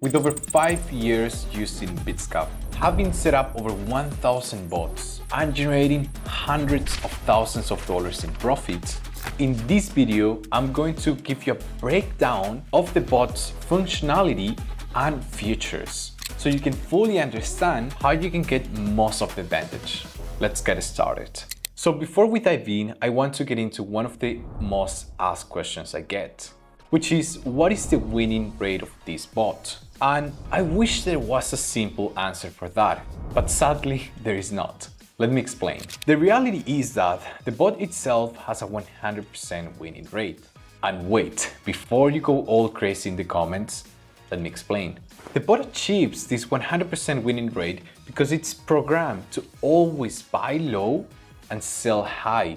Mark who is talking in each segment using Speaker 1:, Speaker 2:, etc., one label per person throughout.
Speaker 1: With over 5 years using Bitsgap, having set up over 1,000 bots and generating hundreds of thousands of dollars in profits, in this video, I'm going to give you a breakdown of the bot's functionality and features, so you can fully understand how you can get most of the advantage. Let's get started. So before we dive in, I want to get into one of the most asked questions I get, which is, what is the winning rate of this bot? And I wish there was a simple answer for that, but sadly there is not. Let me explain. The reality is that the bot itself has a 100% winning rate. And wait, before you go all crazy in the comments, let me explain. The bot achieves this 100% winning rate because it's programmed to always buy low and sell high.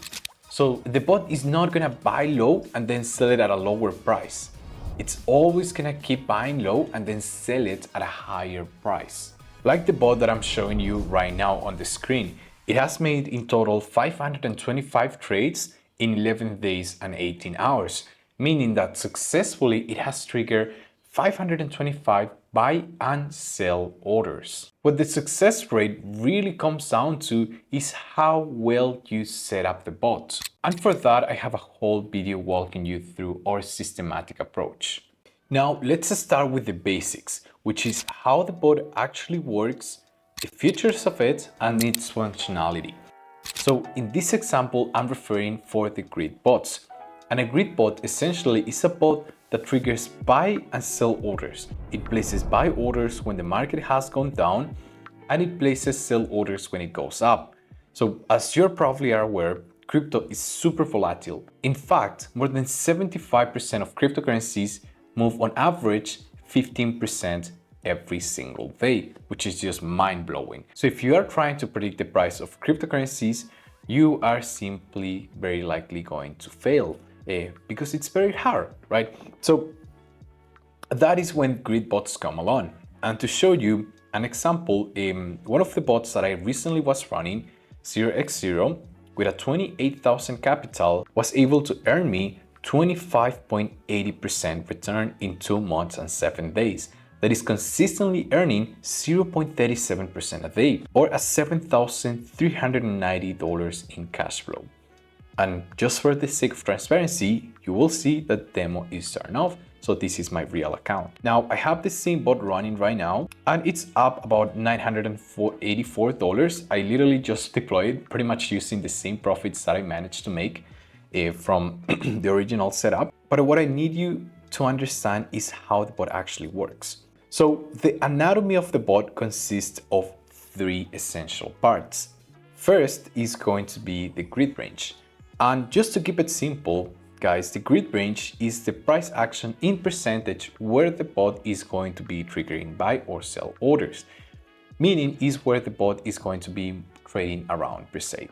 Speaker 1: So the bot is not gonna buy low and then sell it at a lower price. It's always gonna keep buying low and then sell it at a higher price. Like the bot that I'm showing you right now on the screen, it has made in total 525 trades in 11 days and 18 hours, meaning that successfully it has triggered 525 buy and sell orders. What the success rate really comes down to is how well you set up the bot. And for that, I have a whole video walking you through our systematic approach. Now, let's start with the basics, which is how the bot actually works, the features of it, and its functionality. So in this example, I'm referring for the grid bots. And a grid bot essentially is a bot that triggers buy and sell orders. It places buy orders when the market has gone down, and it places sell orders when it goes up. So as you're probably aware, crypto is super volatile. In fact, more than 75% of cryptocurrencies move on average 15% every single day, which is just mind-blowing. So if you are trying to predict the price of cryptocurrencies, you are simply very likely going to fail. Because it's very hard, right? So that is when grid bots come along. And to show you an example, one of the bots that I recently was running, 0x0, with a 28,000 capital, was able to earn me 25.80% return in 2 months and 7 days. That is consistently earning 0.37% a day, or a $7,390 in cash flow. And just for the sake of transparency, you will see that demo is turned off. So this is my real account. Now I have the same bot running right now, and it's up about $984. I literally just deployed, pretty much using the same profits that I managed to make from the original setup. But what I need you to understand is how the bot actually works. So the anatomy of the bot consists of 3 essential parts. First is going to be the grid range. And just to keep it simple, guys, the grid range is the price action in percentage where the bot is going to be triggering buy or sell orders, meaning is where the bot is going to be trading around per se.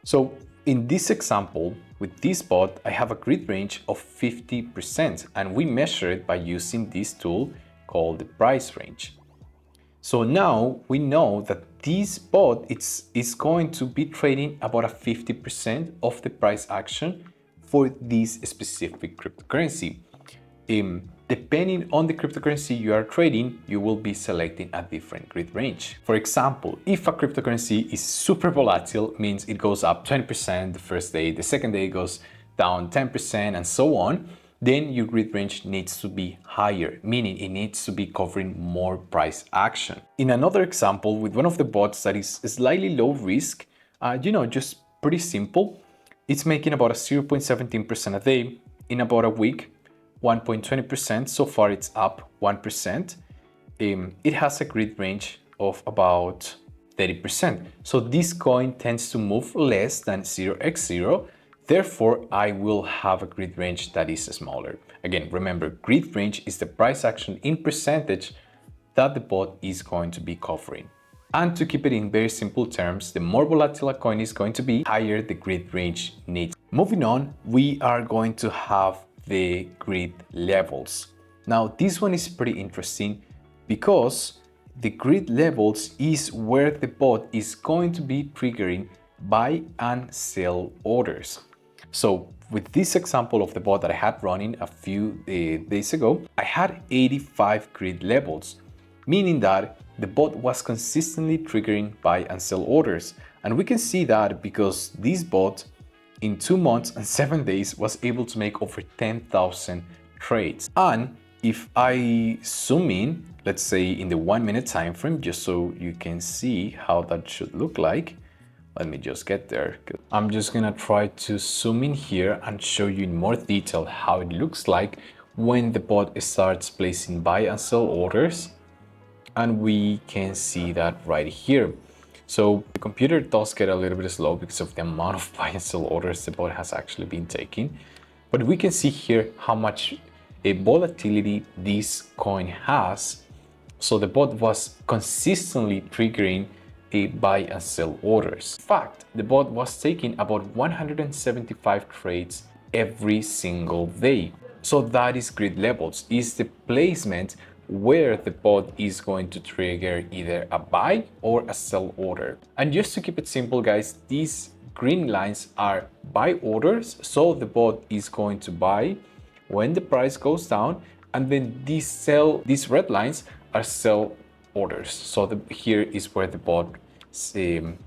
Speaker 1: So in this example, with this bot, I have a grid range of 50%, and we measure it by using this tool called the price range. So now we know that this bot is going to be trading about a 50% of the price action for this specific cryptocurrency. Depending on the cryptocurrency you are trading, you will be selecting a different grid range. For example, if a cryptocurrency is super volatile, means it goes up 20% the first day, the second day it goes down 10%, and so on, then your grid range needs to be higher, meaning it needs to be covering more price action. In another example, with one of the bots that is slightly low risk, just pretty simple, it's making about a 0.17% a day in about a week, 1.20%, so far it's up 1%. It has a grid range of about 30%. So this coin tends to move less than 0x0, therefore, I will have a grid range that is smaller. Again, remember, grid range is the price action in percentage that the bot is going to be covering. And to keep it in very simple terms, the more volatile a coin is going to be, higher the grid range needs. Moving on, we are going to have the grid levels. Now, this one is pretty interesting because the grid levels is where the bot is going to be triggering buy and sell orders. So with this example of the bot that I had running a few days ago, I had 85 grid levels, meaning that the bot was consistently triggering buy and sell orders. And we can see that because this bot in 2 months and 7 days was able to make over 10,000 trades. And if I zoom in, let's say in the 1 minute time frame, just so you can see how that should look like. Let me just get there. I'm just gonna try to zoom in here and show you in more detail how it looks like when the bot starts placing buy and sell orders. And we can see that right here. So the computer does get a little bit slow because of the amount of buy and sell orders the bot has actually been taking. But we can see here how much a volatility this coin has. So the bot was consistently triggering a buy and sell orders. In fact, the bot was taking about 175 trades every single day. So that is grid levels, is the placement where the bot is going to trigger either a buy or a sell order. And just to keep it simple, guys, these green lines are buy orders. So the bot is going to buy when the price goes down, and then these red lines are sell orders. So here is where the bot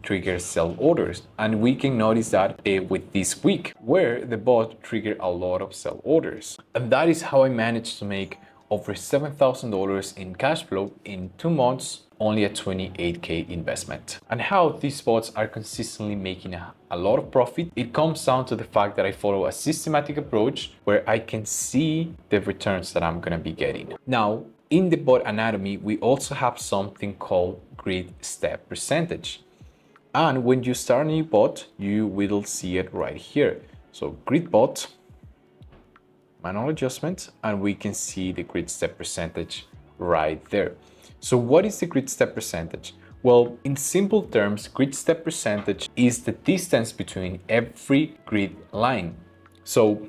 Speaker 1: triggers sell orders. And we can notice that with this week where the bot triggered a lot of sell orders. And that is how I managed to make over $7,000 in cash flow in 2 months, only a 28K investment. And how these bots are consistently making a lot of profit, it comes down to the fact that I follow a systematic approach where I can see the returns that I'm gonna be getting. Now, in the bot anatomy, we also have something called grid step percentage. And when you start a new bot, you will see it right here. So grid bot, manual adjustment, and we can see the grid step percentage right there. So what is the grid step percentage? Well, in simple terms, grid step percentage is the distance between every grid line. So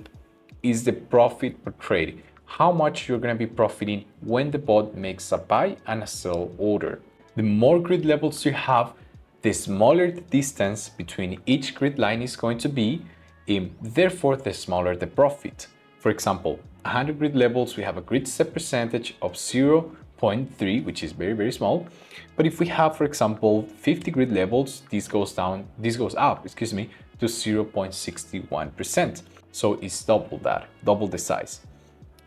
Speaker 1: is the profit per trade, how much you're going to be profiting when the bot makes a buy and a sell order. The more grid levels you have, the smaller the distance between each grid line is going to be, therefore the smaller the profit. For example, 100 grid levels, we have a grid step percentage of 0.3, which is very, very small. But if we have, for example, 50 grid levels, this goes up, to 0.61%. So it's double that, double the size.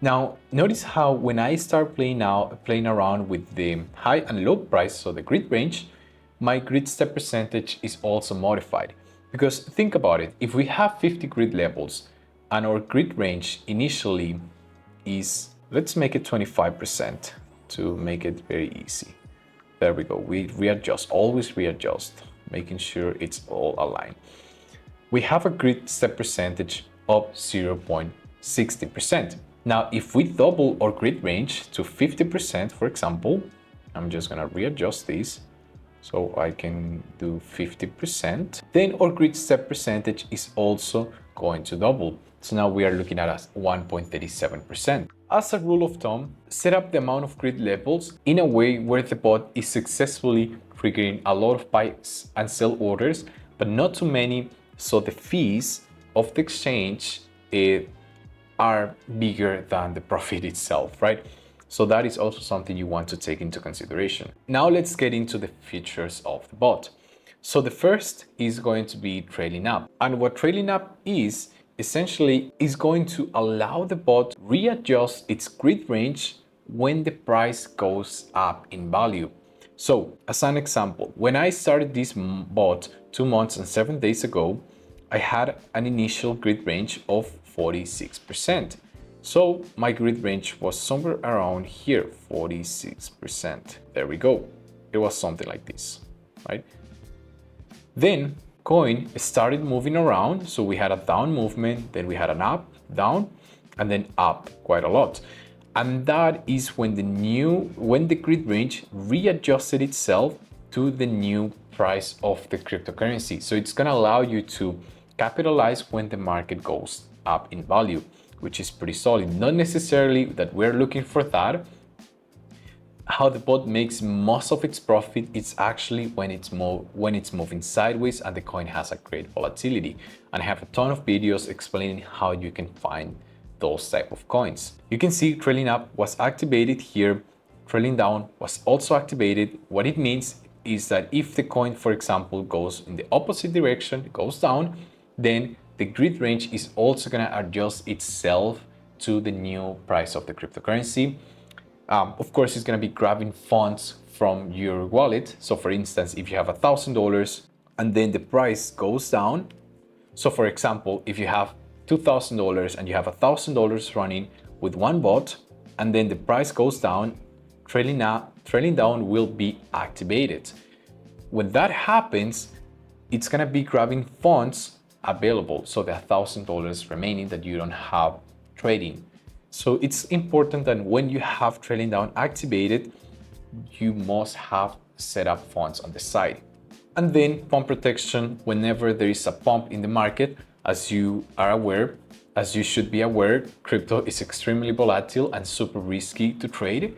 Speaker 1: Now, notice how when I start playing around with the high and low price, so the grid range, my grid step percentage is also modified. Because think about it, if we have 50 grid levels, and our grid range initially is, let's make it 25% to make it very easy. There we go. We readjust, always readjust, making sure it's all aligned. We have a grid step percentage of 0.60%. Now, if we double our grid range to 50%, for example, I'm just gonna readjust this so I can do 50%, then our grid step percentage is also going to double. So now we are looking at 1.37%. As a rule of thumb, set up the amount of grid levels in a way where the bot is successfully triggering a lot of buys and sell orders, but not too many, so the fees of the exchange are bigger than the profit itself, right? So that is also something you want to take into consideration. Now let's get into the features of the bot. So the first is going to be trailing up. And what trailing up is, essentially is going to allow the bot readjust its grid range when the price goes up in value. So as an example, when I started this bot 2 months and 7 days ago, I had an initial grid range of 46%. So my grid range was somewhere around here, 46%. There we go. It was something like this, right? Then coin started moving around. So we had a down movement, then we had an up, down, and then up quite a lot. And that is when the grid range readjusted itself to the new price of the cryptocurrency. So it's gonna allow you to capitalize when the market goes up in value, which is pretty solid. Not necessarily that we're looking for that, how the bot makes most of its profit, it's actually when it's moving sideways and the coin has a great volatility. And I have a ton of videos explaining how you can find those type of coins. You can see trailing up was activated here, trailing down was also activated. What it means is that if the coin, for example, goes in the opposite direction, goes down, then the grid range is also going to adjust itself to the new price of the cryptocurrency. Of course, it's going to be grabbing funds from your wallet. So for instance, if you have $1,000 and then the price goes down. So for example, if you have $2,000 and you have $1,000 running with one bot, and then the price goes down, trailing down will be activated. When that happens, it's going to be grabbing funds available. So the $1,000 remaining that you don't have trading. So it's important that when you have trailing down activated, you must have set up funds on the side. And then pump protection whenever there is a pump in the market. As you are aware, as you should be aware, crypto is extremely volatile and super risky to trade,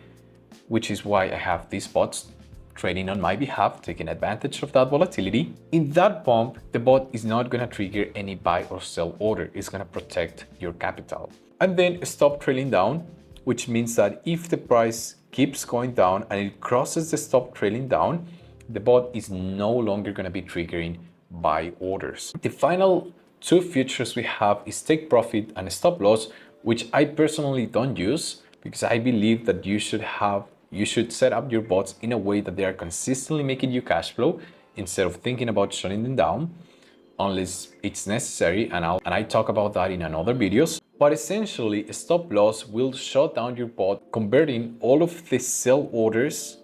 Speaker 1: which is why I have these bots trading on my behalf, taking advantage of that volatility. In that pump, the bot is not going to trigger any buy or sell order. It's going to protect your capital. And then stop trailing down, which means that if the price keeps going down and it crosses the stop trailing down, the bot is no longer going to be triggering buy orders. The final two features we have is take profit and stop loss, which I personally don't use because I believe that you should set up your bots in a way that they are consistently making you cash flow instead of thinking about shutting them down unless it's necessary, and I talk about that in another videos. But essentially, stop loss will shut down your bot, converting all of the sell orders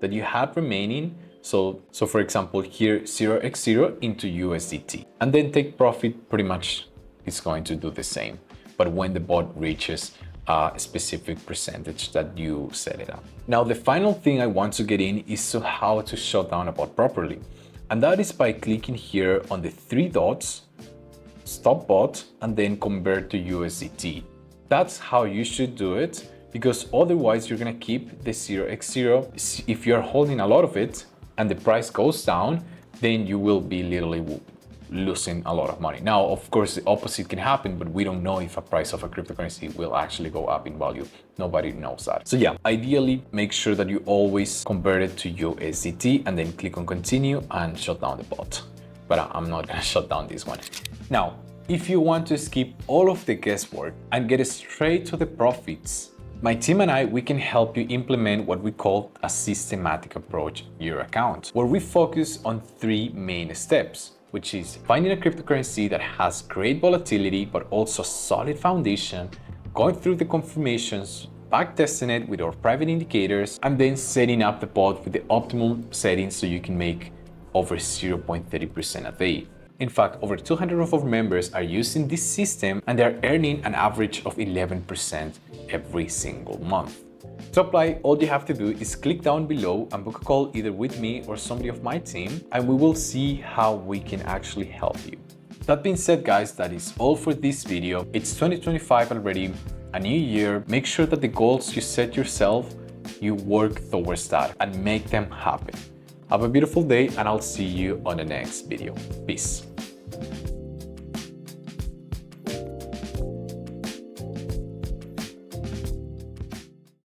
Speaker 1: that you had remaining. So for example, here 0x0 into USDT, and then take profit pretty much is going to do the same, but when the bot reaches a specific percentage that you set it up. Now, the final thing I want to get in is to how to shut down a bot properly. And that is by clicking here on the three dots, stop bot, and then convert to USDT. That's how you should do it, because otherwise you're gonna keep the 0x0. If you're holding a lot of it and the price goes down, then you will be literally losing a lot of money. Now, of course, the opposite can happen, but we don't know if a price of a cryptocurrency will actually go up in value. Nobody knows that. So yeah, ideally make sure that you always convert it to USDT and then click on continue and shut down the bot. But I'm not gonna shut down this one. Now, if you want to skip all of the guesswork and get straight to the profits, my team and I, we can help you implement what we call a systematic approach to your account, where we focus on three main steps, which is finding a cryptocurrency that has great volatility, but also solid foundation, going through the confirmations, backtesting it with our private indicators, and then setting up the bot with the optimum settings so you can make over 0.30% a day. In fact, over 200 of our members are using this system and they're earning an average of 11% every single month. To apply, all you have to do is click down below and book a call either with me or somebody of my team, and we will see how we can actually help you. That being said, guys, that is all for this video. It's 2025 already, a new year. Make sure that the goals you set yourself, you work towards that and make them happen. Have a beautiful day, and I'll see you on the next video. Peace.